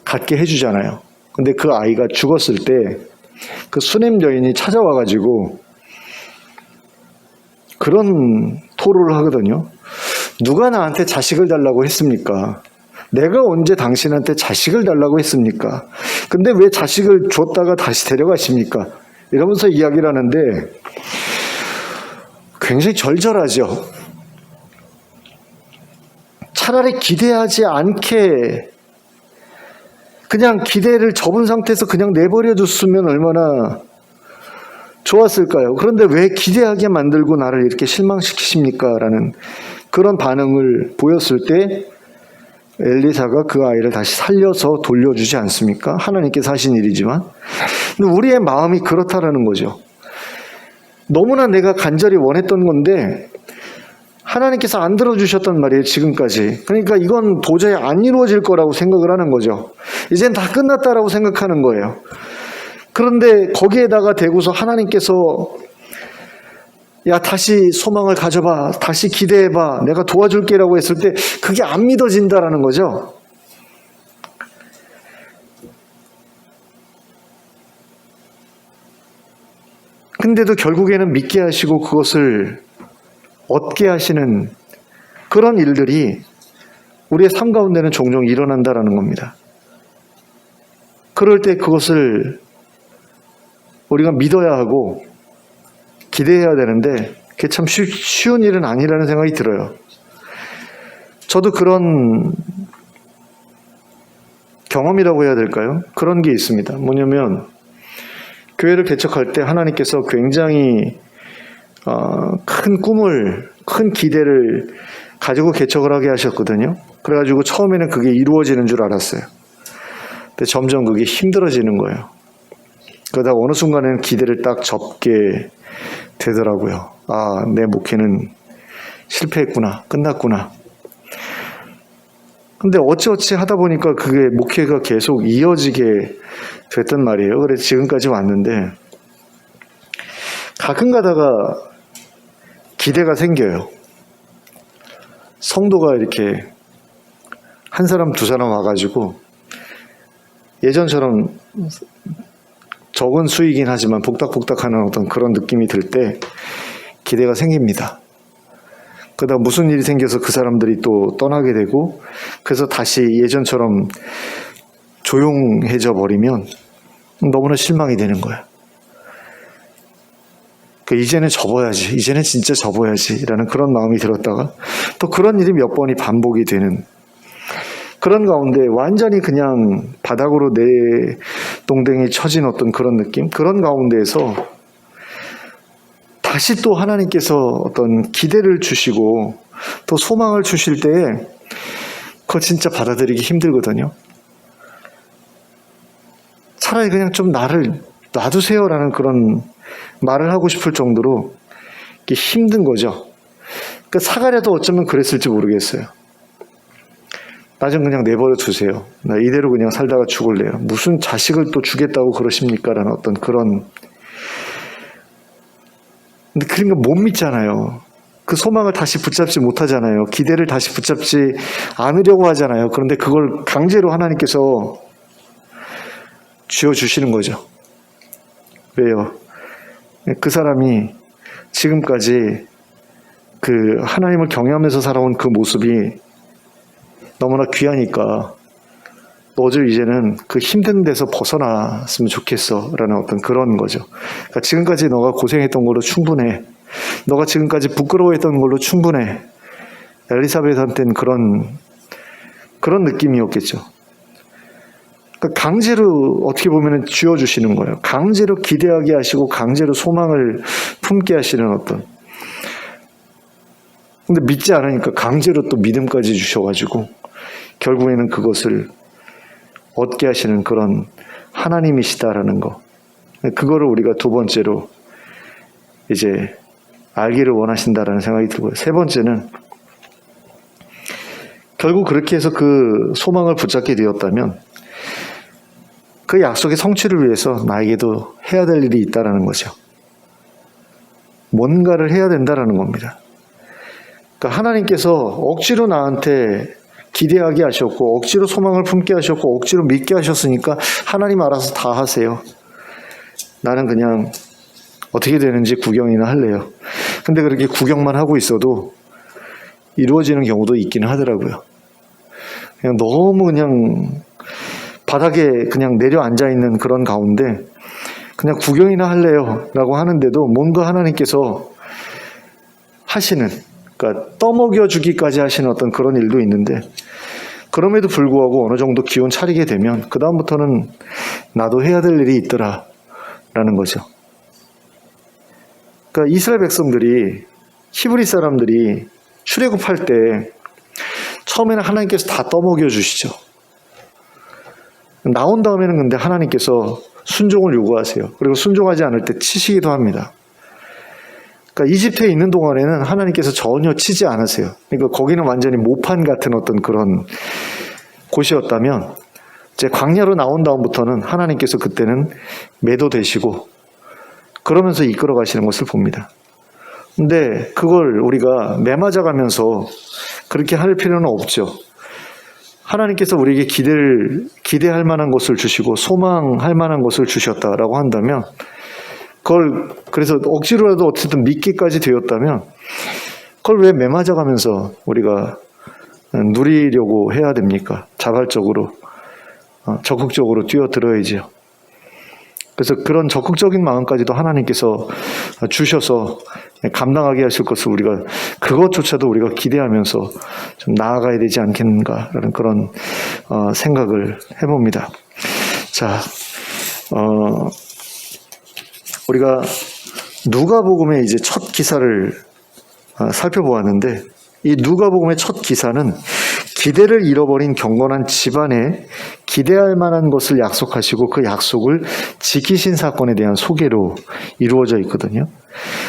갖게 해주잖아요. 근데 그 아이가 죽었을 때 그 수넴 여인이 찾아와가지고 그런 토로를 하거든요. 누가 나한테 자식을 달라고 했습니까? 내가 언제 당신한테 자식을 달라고 했습니까? 근데 왜 자식을 줬다가 다시 데려가십니까? 이러면서 이야기를 하는데 굉장히 절절하죠. 차라리 기대하지 않게 그냥 기대를 접은 상태에서 그냥 내버려 뒀으면 얼마나 좋았을까요? 그런데 왜 기대하게 만들고 나를 이렇게 실망시키십니까? 라는 그런 반응을 보였을 때 엘리사가 그 아이를 다시 살려서 돌려주지 않습니까? 하나님께서 하신 일이지만. 근데 우리의 마음이 그렇다라는 거죠. 너무나 내가 간절히 원했던 건데 하나님께서 안 들어주셨단 말이에요, 지금까지. 그러니까 이건 도저히 안 이루어질 거라고 생각을 하는 거죠. 이젠 다 끝났다라고 생각하는 거예요. 그런데 거기에다가 대고서 하나님께서 야, 다시 소망을 가져봐, 다시 기대해봐, 내가 도와줄게라고 했을 때 그게 안 믿어진다라는 거죠. 근데도 결국에는 믿게 하시고 그것을 얻게 하시는 그런 일들이 우리의 삶 가운데는 종종 일어난다라는 겁니다. 그럴 때 그것을 우리가 믿어야 하고 기대해야 되는데 그게 참 쉬운 일은 아니라는 생각이 들어요. 저도 그런 경험이라고 해야 될까요? 그런 게 있습니다. 뭐냐면 교회를 개척할 때 하나님께서 굉장히 큰 꿈을, 큰 기대를 가지고 개척을 하게 하셨거든요. 그래가지고 처음에는 그게 이루어지는 줄 알았어요. 근데 점점 그게 힘들어지는 거예요. 그러다 어느 순간에는 기대를 딱 접게 되더라고요. 아, 내 목회는 실패했구나, 끝났구나. 근데 어찌어찌 하다 보니까 그게 목회가 계속 이어지게 됐단 말이에요. 그래서 지금까지 왔는데 가끔 가다가 기대가 생겨요. 성도가 이렇게 한 사람 두 사람 와가지고 예전처럼 적은 수이긴 하지만 복닥복닥하는 어떤 그런 느낌이 들 때 기대가 생깁니다. 그러다 무슨 일이 생겨서 그 사람들이 또 떠나게 되고, 그래서 다시 예전처럼 조용해져 버리면 너무나 실망이 되는 거예요. 이제는 접어야지, 이제는 진짜 접어야지 라는 그런 마음이 들었다가 또 그런 일이 몇 번이 반복이 되는 그런 가운데 완전히 그냥 바닥으로 내 동댕이 쳐진 어떤 그런 느낌, 그런 가운데에서 다시 또 하나님께서 어떤 기대를 주시고 또 소망을 주실 때에 그거 진짜 받아들이기 힘들거든요. 차라리 그냥 좀 나를 놔두세요라는 그런 말을 하고 싶을 정도로 힘든 거죠. 그러니까 사가랴도 어쩌면 그랬을지 모르겠어요. 나 좀 그냥 내버려 두세요. 나 이대로 그냥 살다가 죽을래요. 무슨 자식을 또 주겠다고 그러십니까? 라는 어떤 그런. 근데 그런 거 못 믿잖아요. 그 소망을 다시 붙잡지 못하잖아요. 기대를 다시 붙잡지 않으려고 하잖아요. 그런데 그걸 강제로 하나님께서 쥐어주시는 거죠. 왜요? 그 사람이 지금까지 그 하나님을 경외하면서 살아온 그 모습이 너무나 귀하니까 너도 이제는 그 힘든 데서 벗어났으면 좋겠어 라는 어떤 그런 거죠. 그러니까 지금까지 너가 고생했던 걸로 충분해. 너가 지금까지 부끄러워했던 걸로 충분해. 엘리사벳한테는 그런 느낌이었겠죠. 그러니까 강제로 어떻게 보면 쥐어주시는 거예요. 강제로 기대하게 하시고 강제로 소망을 품게 하시는 어떤. 근데 믿지 않으니까 강제로 또 믿음까지 주셔가지고 결국에는 그것을 얻게 하시는 그런 하나님이시다라는 거. 그거를 우리가 두 번째로 이제 알기를 원하신다라는 생각이 들고요. 세 번째는 결국 그렇게 해서 그 소망을 붙잡게 되었다면 그 약속의 성취를 위해서 나에게도 해야 될 일이 있다라는 거죠. 뭔가를 해야 된다라는 겁니다. 그러니까 하나님께서 억지로 나한테 기대하게 하셨고 억지로 소망을 품게 하셨고 억지로 믿게 하셨으니까 하나님 알아서 다 하세요. 나는 그냥 어떻게 되는지 구경이나 할래요. 근데 그렇게 구경만 하고 있어도 이루어지는 경우도 있기는 하더라고요. 그냥 너무 그냥 바닥에 그냥 내려앉아 있는 그런 가운데 그냥 구경이나 할래요 라고 하는데도 뭔가 하나님께서 하시는, 그러니까 떠먹여 주기까지 하시는 어떤 그런 일도 있는데 그럼에도 불구하고 어느 정도 기운 차리게 되면 그 다음부터는 나도 해야 될 일이 있더라 라는 거죠. 그러니까 이스라엘 백성들이, 히브리 사람들이 출애굽할 때 처음에는 하나님께서 다 떠먹여 주시죠. 나온 다음에는 근데 하나님께서 순종을 요구하세요. 그리고 순종하지 않을 때 치시기도 합니다. 그러니까 이집트에 있는 동안에는 하나님께서 전혀 치지 않으세요. 그러니까 거기는 완전히 모판 같은 어떤 그런 곳이었다면 이제 광야로 나온 다음부터는 하나님께서 그때는 매도되시고 그러면서 이끌어 가시는 것을 봅니다. 근데 그걸 우리가 매맞아가면서 그렇게 할 필요는 없죠. 하나님께서 우리에게 기대할 만한 것을 주시고 소망할 만한 것을 주셨다라고 한다면 그걸 그래서 억지로라도 어쨌든 믿기까지 되었다면 그걸 왜 매맞아가면서 우리가 누리려고 해야 됩니까? 자발적으로 적극적으로 뛰어들어야지요. 그래서 그런 적극적인 마음까지도 하나님께서 주셔서 감당하게 하실 것을 우리가 그것조차도 우리가 기대하면서 좀 나아가야 되지 않겠는가라는 그런 생각을 해봅니다. 자, 우리가 누가복음의 이제 첫 기사를 살펴보았는데 이 누가복음의 첫 기사는 기대를 잃어버린 경건한 집안에 기대할 만한 것을 약속하시고 그 약속을 지키신 사건에 대한 소개로 이루어져 있거든요.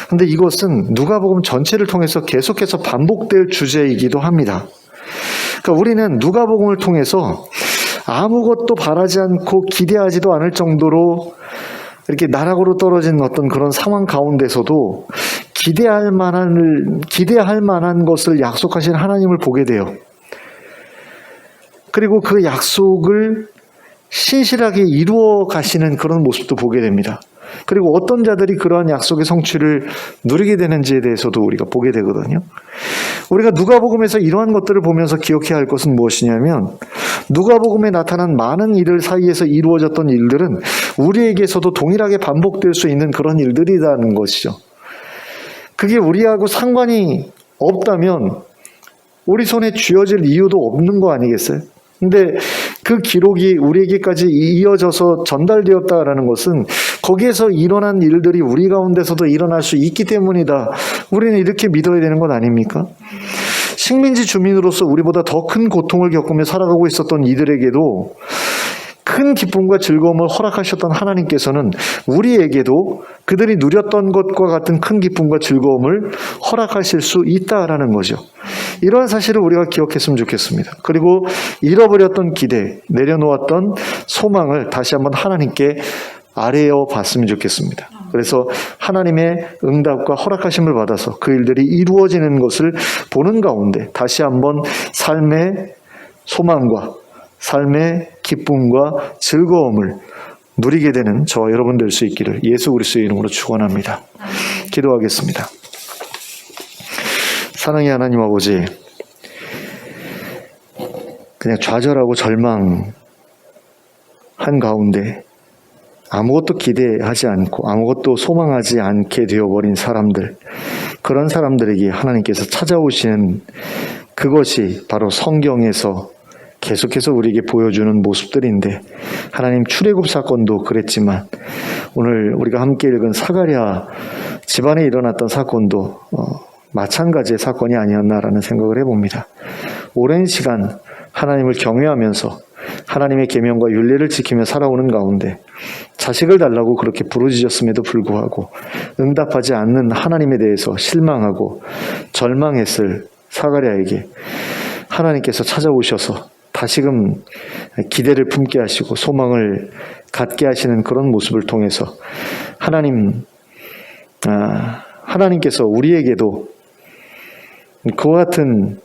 그런데 이것은 누가복음 전체를 통해서 계속해서 반복될 주제이기도 합니다. 그러니까 우리는 누가복음을 통해서 아무것도 바라지 않고 기대하지도 않을 정도로 이렇게 나락으로 떨어진 어떤 그런 상황 가운데서도 기대할 만한 것을 약속하신 하나님을 보게 돼요. 그리고 그 약속을 신실하게 이루어 가시는 그런 모습도 보게 됩니다. 그리고 어떤 자들이 그러한 약속의 성취를 누리게 되는지에 대해서도 우리가 보게 되거든요. 우리가 누가복음에서 이러한 것들을 보면서 기억해야 할 것은 무엇이냐면, 누가복음에 나타난 많은 일들 사이에서 이루어졌던 일들은 우리에게서도 동일하게 반복될 수 있는 그런 일들이라는 것이죠. 그게 우리하고 상관이 없다면 우리 손에 쥐어질 이유도 없는 거 아니겠어요? 근데 그 기록이 우리에게까지 이어져서 전달되었다라는 것은 거기에서 일어난 일들이 우리 가운데서도 일어날 수 있기 때문이다. 우리는 이렇게 믿어야 되는 것 아닙니까? 식민지 주민으로서 우리보다 더 큰 고통을 겪으며 살아가고 있었던 이들에게도 큰 기쁨과 즐거움을 허락하셨던 하나님께서는 우리에게도 그들이 누렸던 것과 같은 큰 기쁨과 즐거움을 허락하실 수 있다라는 거죠. 이러한 사실을 우리가 기억했으면 좋겠습니다. 그리고 잃어버렸던 기대, 내려놓았던 소망을 다시 한번 하나님께 아뢰어 봤으면 좋겠습니다. 그래서 하나님의 응답과 허락하심을 받아서 그 일들이 이루어지는 것을 보는 가운데 다시 한번 삶의 소망과 삶의 기쁨과 즐거움을 누리게 되는 저와 여러분 될 수 있기를 예수 그리스도의 이름으로 축원합니다. 기도하겠습니다. 사랑의 하나님 아버지, 그냥 좌절하고 절망한 가운데 아무것도 기대하지 않고 아무것도 소망하지 않게 되어버린 사람들, 그런 사람들에게 하나님께서 찾아오시는 그것이 바로 성경에서 계속해서 우리에게 보여주는 모습들인데, 하나님 출애굽 사건도 그랬지만 오늘 우리가 함께 읽은 사가랴 집안에 일어났던 사건도 마찬가지의 사건이 아니었나라는 생각을 해봅니다. 오랜 시간 하나님을 경외하면서 하나님의 계명과 율례를 지키며 살아오는 가운데 자식을 달라고 그렇게 부르짖었음에도 불구하고 응답하지 않는 하나님에 대해서 실망하고 절망했을 사가랴에게 하나님께서 찾아오셔서 다시금 기대를 품게 하시고 소망을 갖게 하시는 그런 모습을 통해서 하나님께서 우리에게도 그와 같은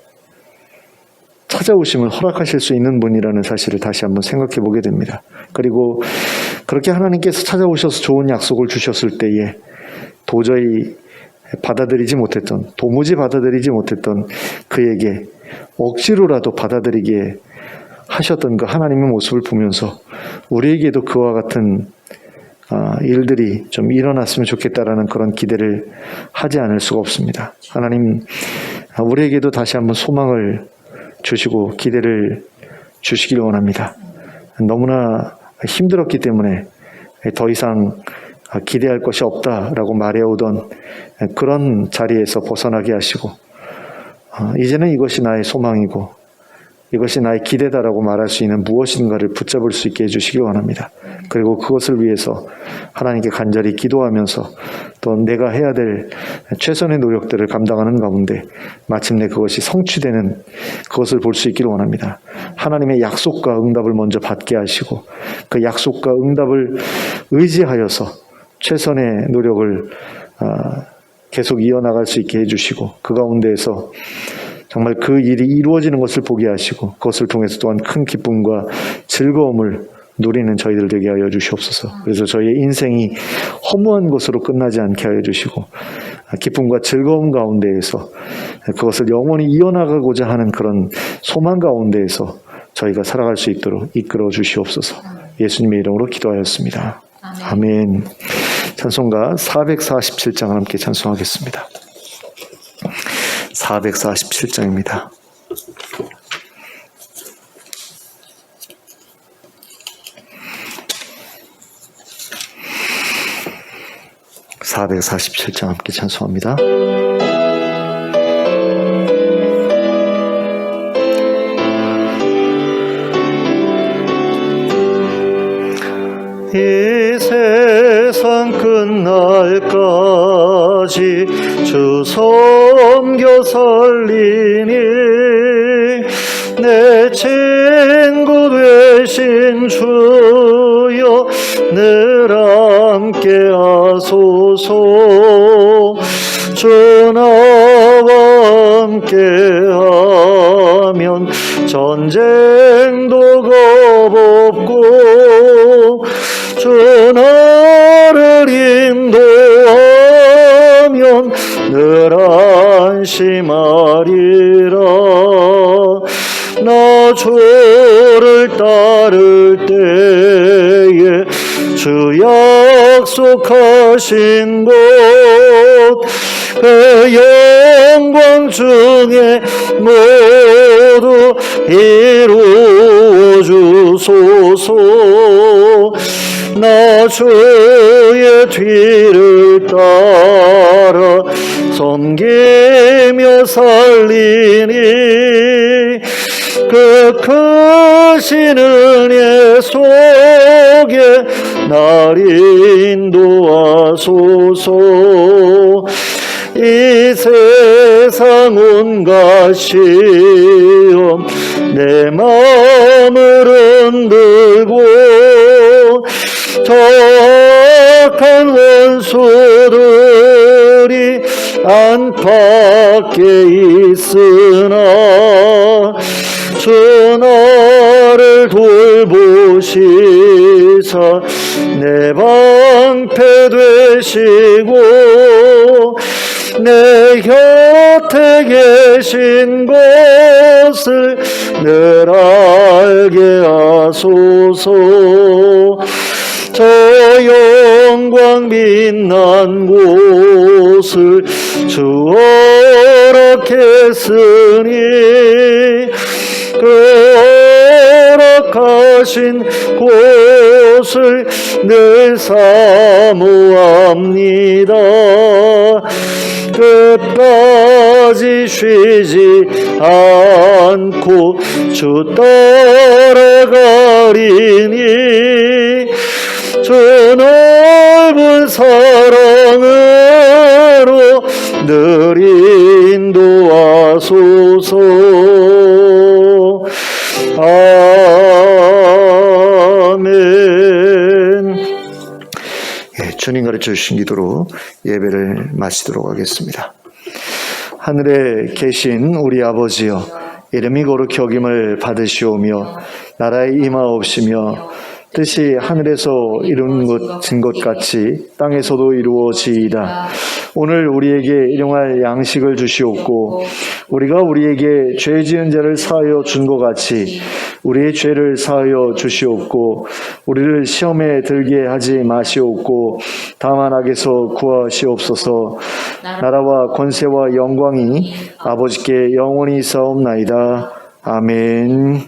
찾아오심을 허락하실 수 있는 분이라는 사실을 다시 한번 생각해 보게 됩니다. 그리고 그렇게 하나님께서 찾아오셔서 좋은 약속을 주셨을 때에 도무지 받아들이지 못했던 그에게 억지로라도 받아들이게 하셨던 그 하나님의 모습을 보면서 우리에게도 그와 같은 일들이 좀 일어났으면 좋겠다라는 그런 기대를 하지 않을 수가 없습니다. 하나님, 우리에게도 다시 한번 소망을 주시고 기대를 주시길 원합니다. 너무나 힘들었기 때문에 더 이상 기대할 것이 없다라고 말해오던 그런 자리에서 벗어나게 하시고 이제는 이것이 나의 소망이고 이것이 나의 기대다라고 말할 수 있는 무엇인가를 붙잡을 수 있게 해주시기 원합니다. 그리고 그것을 위해서 하나님께 간절히 기도하면서 또 내가 해야 될 최선의 노력들을 감당하는 가운데 마침내 그것이 성취되는 그것을 볼 수 있기를 원합니다. 하나님의 약속과 응답을 먼저 받게 하시고 그 약속과 응답을 의지하여서 최선의 노력을 계속 이어나갈 수 있게 해주시고 그 가운데에서 정말 그 일이 이루어지는 것을 보게 하시고 그것을 통해서 또한 큰 기쁨과 즐거움을 누리는 저희들 되게 하여 주시옵소서. 그래서 저희의 인생이 허무한 것으로 끝나지 않게 하여 주시고 기쁨과 즐거움 가운데에서 그것을 영원히 이어나가고자 하는 그런 소망 가운데에서 저희가 살아갈 수 있도록 이끌어 주시옵소서. 예수님의 이름으로 기도하였습니다. 아멘. 찬송가 447장을 함께 찬송하겠습니다. 447장입니다. (447장) 함께 찬송합니다. 이 세상 끝날까지 주 섬겨 살리니 내 친구 되신 주여 늘 함께 하소서. 주 나와 함께 하면 전쟁도 겁없고 안심하리라. 나 주를 따를 때에 주 약속하신 곳 그 영광 중에 모두 이루어 주소서. 나 주의 뒤를 따라 섬기며 살리니 그 크신 은혜 속에 날 인도하소서. 이 세상 온갖 시험 내 마음을 흔들고 적한 원수들이 안팎에 있으나 주 나를 돌보시사 내 방패 되시고 내 곁에 계신 것을 늘 알게 하소서. 저 영광 빛난 곳을 주 허락했으니 그 허락하신 곳을 늘 사모합니다. 끝까지 쉬지 않고 주 따라가리니 주 넓은 사랑으로 늘 인도하소서. 아멘. 주님 가르쳐 주신 기도로 예배를 마치도록 하겠습니다. 하늘에 계신 우리 아버지여, 이름이 거룩히 여김을 받으시오며 나라의 임하옵시며 뜻이 하늘에서 이루는 것 같이 땅에서도 이루어지이다. 오늘 우리에게 일용할 양식을 주시옵고 우리가 우리에게 죄 지은 자를 사하여 준 것 같이 우리의 죄를 사하여 주시옵고 우리를 시험에 들게 하지 마시옵고 다만 악에서 구하시옵소서. 나라와 권세와 영광이 아버지께 영원히 있사옵나이다. 아멘.